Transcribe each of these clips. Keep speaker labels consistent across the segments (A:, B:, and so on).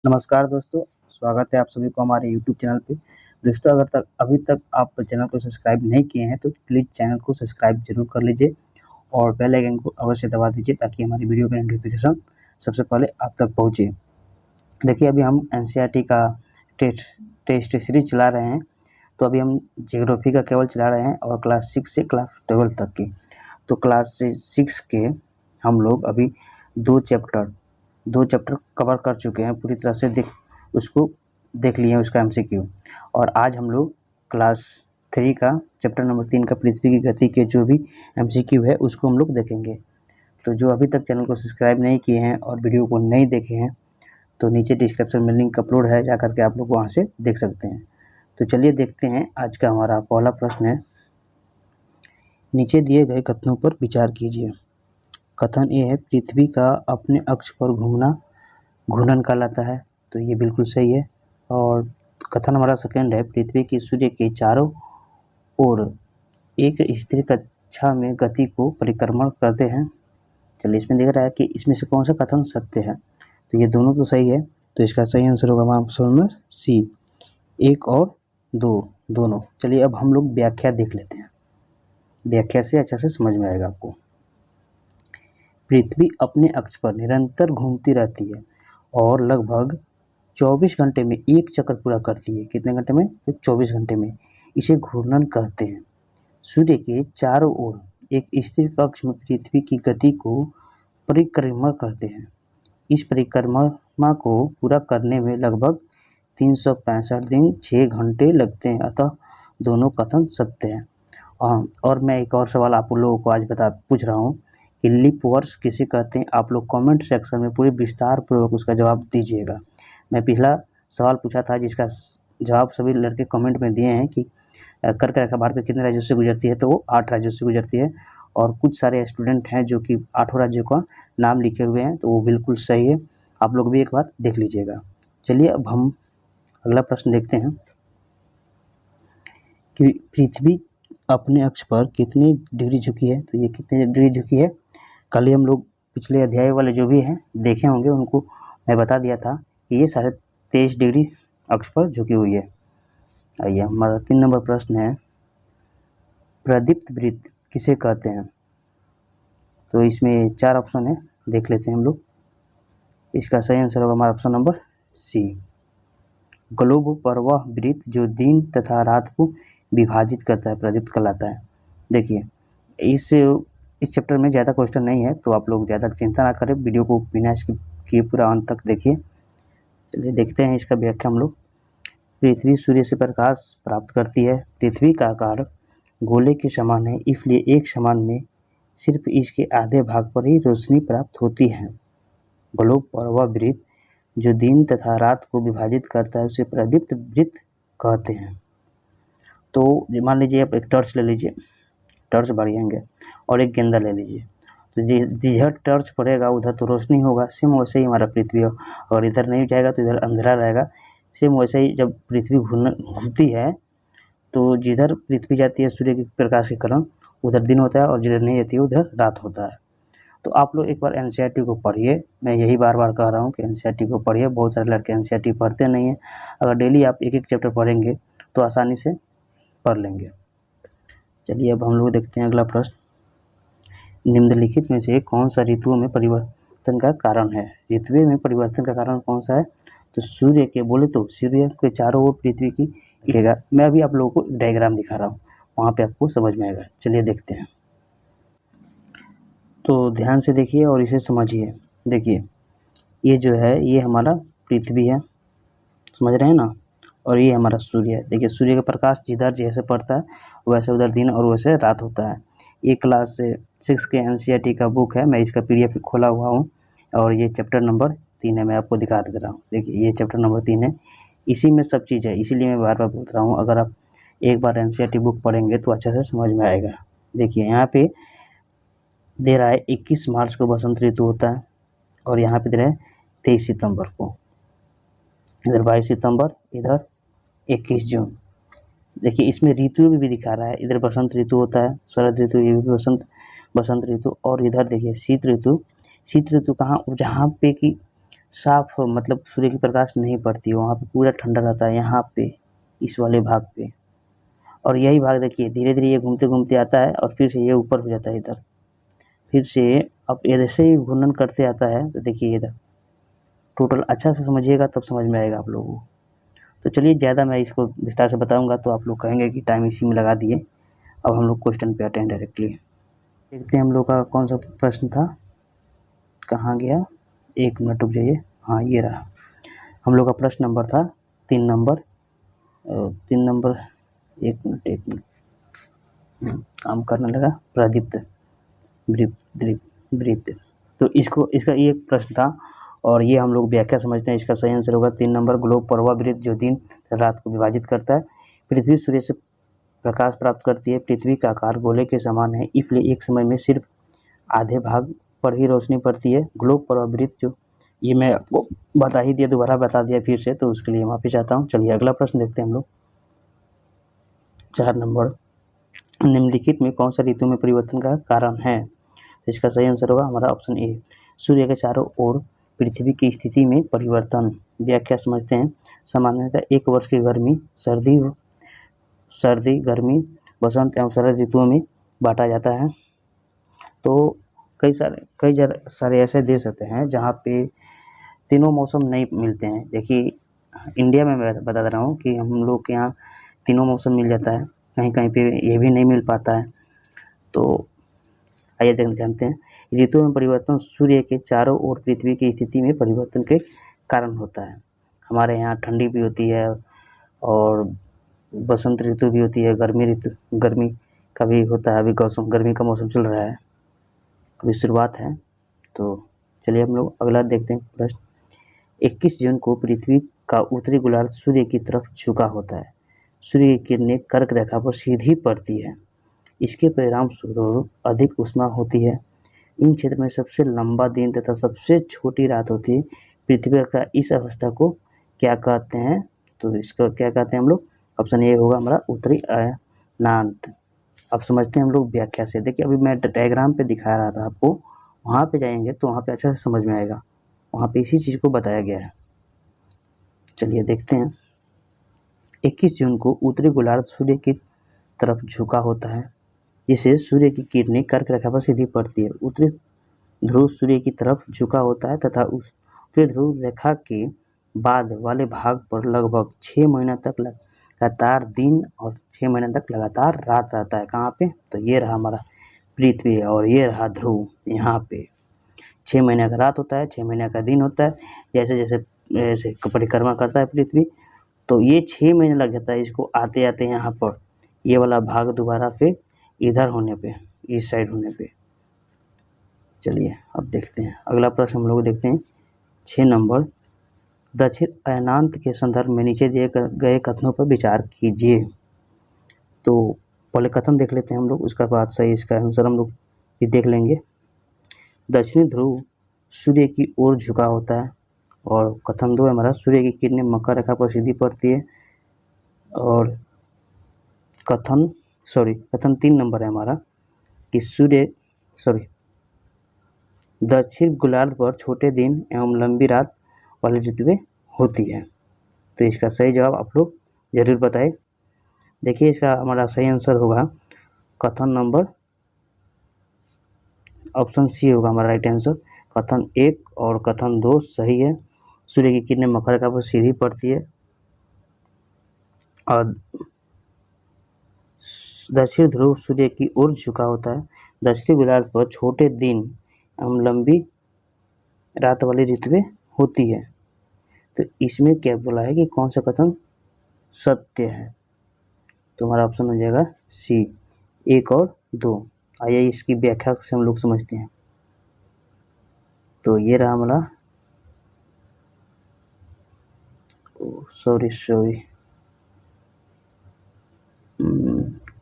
A: नमस्कार दोस्तों, स्वागत है आप सभी को हमारे यूट्यूब चैनल पे। दोस्तों अगर अभी तक आप चैनल को सब्सक्राइब नहीं किए हैं तो प्लीज़ चैनल को सब्सक्राइब ज़रूर कर लीजिए और बेल आइकन को अवश्य दबा दीजिए ताकि हमारी वीडियो का नोटिफिकेशन सबसे पहले आप तक पहुँचे। देखिए अभी हम एनसीईआरटी का टेस्ट सीरीज चला रहे हैं, तो अभी हम ज्योग्राफी का केवल चला रहे हैं और क्लास 6 से क्लास 12 तक की। तो क्लास 6 के हम लोग अभी दो चैप्टर कवर कर चुके हैं, पूरी तरह से उसको देख लिए हैं उसका एमसीक्यू। और आज हम लोग क्लास 3 का चैप्टर नंबर 3 का पृथ्वी की गति के जो भी एमसीक्यू है उसको हम लोग देखेंगे। तो जो अभी तक चैनल को सब्सक्राइब नहीं किए हैं और वीडियो को नहीं देखे हैं तो नीचे डिस्क्रिप्शन में लिंक अपलोड है, जा करके आप लोग वहाँ से देख सकते हैं। तो चलिए देखते हैं। आज का हमारा पहला प्रश्न है, नीचे दिए गए कथनों पर विचार कीजिए। कथन ये है, पृथ्वी का अपने अक्ष पर घूमना घूर्णन कहलाता है, तो ये बिल्कुल सही है। और कथन हमारा सेकंड है, पृथ्वी की सूर्य के चारों ओर एक स्थिर कक्षा में गति को परिक्रमण करते हैं। चलिए इसमें दिख रहा है कि इसमें से कौन सा कथन सत्य है, तो ये दोनों तो सही है, तो इसका सही आंसर होगा हमारा ऑप्शन नंबर सी, 1 और 2 दोनों। चलिए अब हम लोग व्याख्या देख लेते हैं, व्याख्या से अच्छा से समझ में आएगा आपको। पृथ्वी अपने अक्ष पर निरंतर घूमती रहती है और लगभग 24 घंटे में एक चक्कर पूरा करती है। कितने घंटे में? तो 24 घंटे में। इसे घूर्णन कहते हैं। सूर्य के चारों ओर एक स्थिर कक्ष में पृथ्वी की गति को परिक्रमण करते हैं। इस परिक्रमा को पूरा करने में लगभग 365 दिन 6 घंटे लगते हैं, अतः दोनों कथन सत्य हैं। और मैं एक और सवाल आप लोगों को आज पूछ रहा हूँ कि लीप वर्ष किसे कहते हैं। आप लोग कमेंट सेक्शन में पूरे विस्तार पूर्वक उसका जवाब दीजिएगा। मैं पिछला सवाल पूछा था जिसका जवाब सभी लड़के कमेंट में दिए हैं कि कर्क रेखा भारत के कितने राज्यों से गुजरती है, तो वो 8 राज्यों से गुजरती है। और कुछ सारे स्टूडेंट हैं जो कि 8 राज्यों का नाम लिखे हुए हैं, तो वो बिल्कुल सही है। आप लोग भी एक बार देख लीजिएगा। चलिए अब हम अगला प्रश्न देखते हैं कि पृथ्वी अपने अक्ष पर कितनी डिग्री झुकी है। तो ये कितनी डिग्री झुकी है, कल ही हम लोग पिछले अध्याय वाले जो भी हैं देखे होंगे, उनको मैं बता दिया था कि ये 23.5 डिग्री अक्ष पर झुकी हुई है। आइए हमारा 3 नंबर प्रश्न है, प्रदीप्त वृत्त किसे कहते हैं। तो इसमें 4 ऑप्शन है, देख लेते हैं हम लोग। इसका सही आंसर होगा हमारा ऑप्शन नंबर सी, ग्लोब पर वह वृत्त जो दिन तथा रात को विभाजित करता है प्रदीप्त कहलाता है। देखिए इस चैप्टर में ज़्यादा क्वेश्चन नहीं है, तो आप लोग ज़्यादा चिंता ना करें, वीडियो को बिना स्किप किए पूरा अंत तक देखिए। चलिए देखते हैं इसका व्याख्या हम लोग। पृथ्वी सूर्य से प्रकाश प्राप्त करती है। पृथ्वी का आकार गोले के समान है, इसलिए एक समान में सिर्फ इसके आधे भाग पर ही रोशनी प्राप्त होती है। ग्लोब पर वह वृत्त जो दिन तथा रात को विभाजित करता है उसे प्रदीप्त वृत्त कहते हैं। तो मान लीजिए आप एक टॉर्च ले लीजिए, टॉर्च बढ़िएंगे, और एक गेंदा ले लीजिए, तो जिधर टॉर्च पड़ेगा उधर तो रोशनी होगा। सेम वैसे ही हमारा पृथ्वी हो, और इधर नहीं जाएगा तो इधर अंधेरा रहेगा। सेम वैसे ही जब पृथ्वी घूमती है तो जिधर पृथ्वी जाती है सूर्य के प्रकाश के कारण उधर दिन होता है, और जिधर नहीं जाती है उधर रात होता है। तो आप लोग एक बार एनसीईआरटी को पढ़िए, मैं यही बार बार कह रहा हूँ कि एनसीईआरटी को पढ़िए। बहुत सारे लड़के एनसीईआरटी पढ़ते नहीं हैं। अगर डेली आप एक एक चैप्टर पढ़ेंगे तो आसानी से पढ़ लेंगे। चलिए अब हम लोग देखते हैं अगला प्रश्न, निम्नलिखित में से कौन सा ऋतुओं में परिवर्तन का कारण है। ऋतुओं में परिवर्तन का कारण कौन सा है, तो सूर्य के बोले तो सूर्य के चारों ओर पृथ्वी की दिखेगा। मैं अभी आप लोगों को एक डायग्राम दिखा रहा हूँ, वहाँ पे आपको समझ में आएगा। चलिए देखते हैं। तो ध्यान से देखिए और इसे समझिए। देखिए ये जो है ये हमारा पृथ्वी है, समझ रहे हैं ना, और ये हमारा सूर्य है। देखिए सूर्य का प्रकाश जिधर जैसे पड़ता है वैसे उधर दिन और वैसे रात होता है। ये क्लास 6 के एनसीईआरटी का बुक है, मैं इसका पीडीएफ खोला हुआ हूँ, और ये चैप्टर नंबर 3 है, मैं आपको दिखा दे रहा हूँ। देखिए ये चैप्टर नंबर 3 है, इसी में सब चीज़ है, इसीलिए मैं बार बार बोल रहा हूँ। अगर आप एक बार एनसीईआरटी बुक पढ़ेंगे तो अच्छे से समझ में आएगा। देखिए यहाँ पे दे रहा है 21 मार्च को बसंत ऋतु होता है, और यहाँ पे दे रहा है 23 सितंबर को, इधर 22 सितंबर, इधर 21 जून। देखिए इसमें ऋतु भी दिखा रहा है, इधर बसंत ऋतु होता है, शरद ऋतु, ये भी बसंत ऋतु, और इधर देखिए शीत ऋतु। शीत ऋतु कहाँ, जहाँ पे कि साफ मतलब सूर्य की प्रकाश नहीं पड़ती, वहाँ पे पूरा ठंडा रहता है यहाँ पे इस वाले भाग पे। और यही भाग देखिए धीरे धीरे ये घूमते घूमते आता है और फिर से ये ऊपर हो जाता है इधर, फिर से अब जैसे ही घूर्णन करते आता है तो देखिए इधर टोटल अच्छा से समझिएगा तब समझ में आएगा आप लोगों को। तो चलिए ज़्यादा मैं इसको विस्तार से बताऊंगा तो आप लोग कहेंगे कि टाइम इसी में लगा दिए। अब हम लोग क्वेश्चन पे आते हैं डायरेक्टली। देखते हैं हम लोग का कौन सा प्रश्न था, कहाँ गया, 1 मिनट रुक जाइए। हाँ ये रहा, हम लोग का प्रश्न नंबर था 3 नंबर, 3 नंबर 1 मिनट काम करने लगा। प्रदीप्त वृत्त, तो इसका ये प्रश्न था और ये हम लोग व्याख्या समझते हैं। इसका सही आंसर होगा 3 नंबर, ग्लोब परवावृत्त जो दिन रात को विभाजित करता है। पृथ्वी सूर्य से प्रकाश प्राप्त करती है। पृथ्वी का आकार गोले के समान है, इसलिए एक समय में सिर्फ आधे भाग पर ही रोशनी पड़ती है। ग्लोब परवावृत्त जो ये मैं आपको बता ही दिया, दोबारा बता दिया फिर से, तो उसके लिए माफी चाहता हूँ। चलिए अगला प्रश्न देखते हैं हम लोग। 4 नंबर, निम्नलिखित में कौन सा ऋतु में परिवर्तन का कारण है? इसका सही आंसर होगा हमारा ऑप्शन ए, सूर्य के चारों ओर पृथ्वी की स्थिति में परिवर्तन। व्याख्या समझते हैं। सामान्यतः एक वर्ष की गर्मी सर्दी गर्मी बसंत एवं शरद ऋतुओं में बांटा जाता है। तो कई सारे ऐसे देश होते हैं जहाँ पे तीनों मौसम नहीं मिलते हैं। देखिए इंडिया में मैं बता रहा हूँ कि हम लोग के यहाँ तीनों मौसम मिल जाता है, कहीं कहीं पे ये भी नहीं मिल पाता है। तो आइए जानते हैं। ऋतु में परिवर्तन सूर्य के चारों ओर पृथ्वी की स्थिति में परिवर्तन के कारण होता है। हमारे यहाँ ठंडी भी होती है और बसंत ऋतु भी होती है, गर्मी का भी होता है। अभी गर्मी का मौसम चल रहा है, अभी शुरुआत है। तो चलिए हम लोग अगला देखते हैं प्रश्न। 21 जून को पृथ्वी का उत्तरी गोलार्ध सूर्य की तरफ झुका होता है। सूर्य की किरणें कर्क रेखा पर सीधी पड़ती है, इसके परिणाम स्वरूप अधिक ऊष्मा होती है। इन क्षेत्र में सबसे लंबा दिन तथा सबसे छोटी रात होती है। पृथ्वी का इस अवस्था को क्या कहते हैं? तो इसको क्या कहते हैं हम लोग? ऑप्शन ए होगा हमारा उत्तरी अयनांत। अब समझते हैं हम लोग व्याख्या से। देखिए अभी मैं डायग्राम पे दिखा रहा था आपको, वहाँ पे जाएंगे तो वहाँ पे अच्छा से समझ में आएगा, वहाँ पे इसी चीज़ को बताया गया है। चलिए देखते हैं। 21 जून को उत्तरी गोलार्ध सूर्य की तरफ झुका होता है, जिससे सूर्य की किरणें कर्क रेखा पर सीधी पड़ती है। उत्तरी ध्रुव सूर्य की तरफ झुका होता है तथा उस उत्तरी ध्रुव रेखा के बाद वाले भाग पर लगभग 6 महीना तक लगातार दिन और 6 महीने तक लगातार रात रहता है। कहाँ पे? तो ये रहा हमारा पृथ्वी और ये रहा ध्रुव। यहाँ पे 6 महीने का रात होता है, 6 महीने का दिन होता है। जैसे जैसे परिक्रमा करता है पृथ्वी, तो ये 6 महीने लग जाता है इसको आते आते यहाँ पर, ये वाला भाग दोबारा फिर इधर होने पे, इस साइड होने पे। चलिए अब देखते हैं अगला प्रश्न हम लोग देखते हैं। 6 नंबर, दक्षिण अयनांत के संदर्भ में नीचे दिए गए कथनों पर विचार कीजिए। तो पहले कथन देख लेते हैं हम लोग, उसका बाद सही इसका आंसर हम लोग भी देख लेंगे। दक्षिणी ध्रुव सूर्य की ओर झुका होता है, और कथन 2 हमारा सूर्य की किरणें मकर रेखा पर सीधी पड़ती है। और कथन 3 नंबर है हमारा कि दक्षिण गोलार्ध पर छोटे दिन एवं लंबी रात वाली ऋतुएं होती है। तो इसका सही जवाब आप लोग जरूर बताएं। देखिए इसका हमारा सही आंसर होगा कथन नंबर ऑप्शन सी होगा हमारा राइट आंसर। कथन 1 और कथन 2 सही है। सूर्य की किरणें मकर रेखा पर सीधी पड़ती है और दक्षिण ध्रुव सूर्य की ओर झुका होता है। दक्षिणी गोलार्ध पर छोटे दिन एवं लंबी रात वाली ऋतुएं होती है। तो इसमें क्या बोला है कि कौन सा कथन सत्य है? तो हमारा ऑप्शन हो जाएगा सी, 1 और 2। आइए इसकी व्याख्या से हम लोग समझते हैं। तो ये रहा हमारा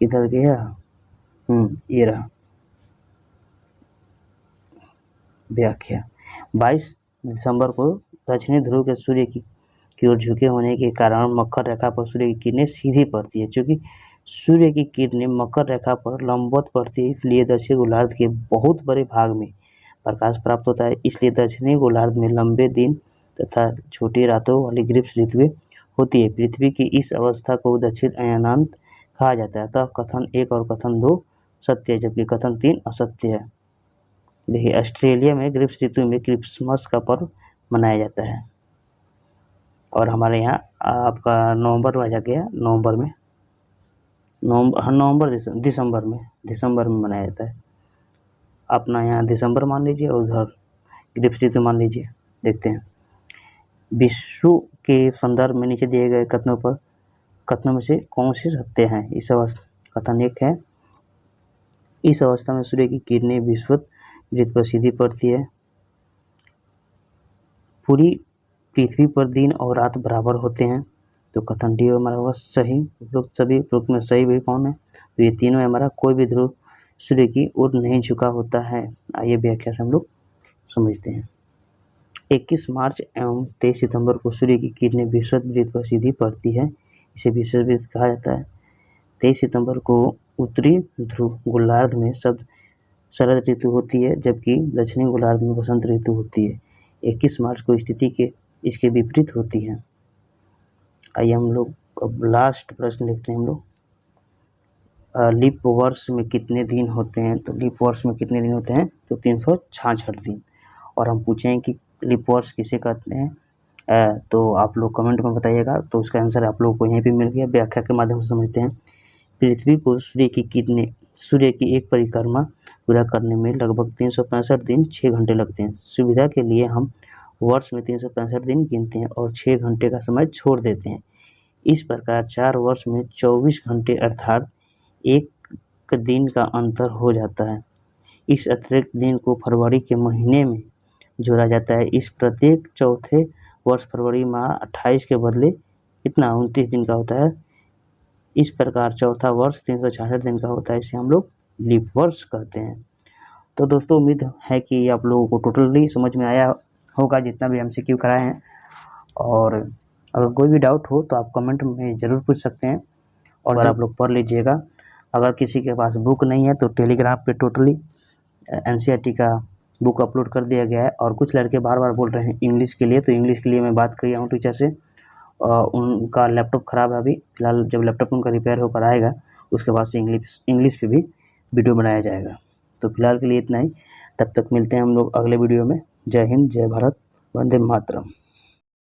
A: किधर गया? ये रहा व्याख्या। 22 दिसंबर को दक्षिणी ध्रुव के सूर्य की ओर झुके होने के कारण मकर रेखा पर सूर्य की किरणें सीधी पड़ती है। चूँकि सूर्य की किरणें मकर रेखा पर लंबवत पड़ती है, इसलिए दक्षिणी गोलार्ध के बहुत बड़े भाग में प्रकाश प्राप्त होता है। इसलिए दक्षिणी गोलार्ध में लंबे दिन तथा छोटी रातों वाली ग्रीष्म ऋतुएं होती है। पृथ्वी की इस अवस्था को दक्षिण अयनांत कहा जाता है। अतः कथन 1 और कथन 2 सत्य है, जबकि कथन 3 असत्य है। देखिए, ऑस्ट्रेलिया में ग्रीष्म ऋतु में क्रिसमस का पर्व मनाया जाता है, और हमारे यहाँ आपका नवंबर में आ गया, दिसंबर में मनाया जाता है। अपना यहाँ दिसंबर मान लीजिए और उधर ग्रीष्म ऋतु मान लीजिए। देखते हैं, विश्व के संदर्भ में नीचे दिए गए कथनों में से कौन से सत्य हैं? इस अवस्था कथन 1 है, इस अवस्था में सूर्य की किरणें विषुवत वृत्त पर सीधी पड़ती है। पूरी पृथ्वी पर दिन और रात बराबर होते हैं। तो कथन डी हमारा होगा सही। उपरोक्त में सही भी कौन है? तो ये तीनों है हमारा। कोई भी ध्रुव सूर्य की ओर नहीं झुका होता है। आइए व्याख्या से हम लोग समझते हैं। 21 मार्च एवं 23 सितंबर को सूर्य की किरणें विषुवत वृत्त पर सीधी पड़ती है, इसे विषुवत वृत्त कहा जाता है। 23 सितंबर को उत्तरी ध्रुव गोलार्ध में शरद ऋतु होती है, जबकि दक्षिणी गोलार्ध में वसंत ऋतु होती है। 21 मार्च को स्थिति इसके विपरीत होती है। आइए हम लोग अब लास्ट प्रश्न देखते हैं हम लोग। लीप वर्ष में कितने दिन होते हैं? तो लीप वर्ष में कितने दिन होते हैं? तो 366 दिन। और हम पूछें कि लीप वर्ष किसे कहते हैं, तो आप लोग कमेंट में बताइएगा। तो उसका आंसर आप लोगों को यहीं पे मिल गया। व्याख्या के माध्यम से समझते हैं। पृथ्वी को सूर्य की एक परिक्रमा पूरा करने में लगभग 365 दिन 6 घंटे लगते हैं। सुविधा के लिए हम वर्ष में 365 दिन गिनते हैं और 6 घंटे का समय छोड़ देते हैं। इस प्रकार 4 वर्ष में 24 घंटे अर्थात 1 दिन का अंतर हो जाता है। इस अतिरिक्त दिन को फरवरी के महीने में जोड़ा जाता है। इस प्रत्येक चौथे वर्ष फरवरी माह 28 के बदले कितना 29 दिन का होता है। इस प्रकार चौथा वर्ष 366 दिन का होता है। इसे हम लोग लीप वर्ष कहते हैं। तो दोस्तों, उम्मीद है कि आप लोगों को टोटली समझ में आया होगा जितना भी MCQ कराए हैं। और अगर कोई भी डाउट हो तो आप कमेंट में ज़रूर पूछ सकते हैं, और आप लोग पढ़ लीजिएगा। अगर किसी के पास बुक नहीं है तो टेलीग्राम पे टोटली NCERT का बुक अपलोड कर दिया गया है। और कुछ लड़के बार बार बोल रहे हैं इंग्लिश के लिए, तो इंग्लिश के लिए मैं बात किया हूँ टीचर से। उनका लैपटॉप ख़राब है अभी फ़िलहाल। जब लैपटॉप उनका रिपेयर होकर आएगा उसके बाद से इंग्लिश पे भी वीडियो बनाया जाएगा। तो फिलहाल के लिए इतना ही। तब तक मिलते हैं हम लोग अगले वीडियो में। जय हिंद, जय भारत, वंदे मातरम।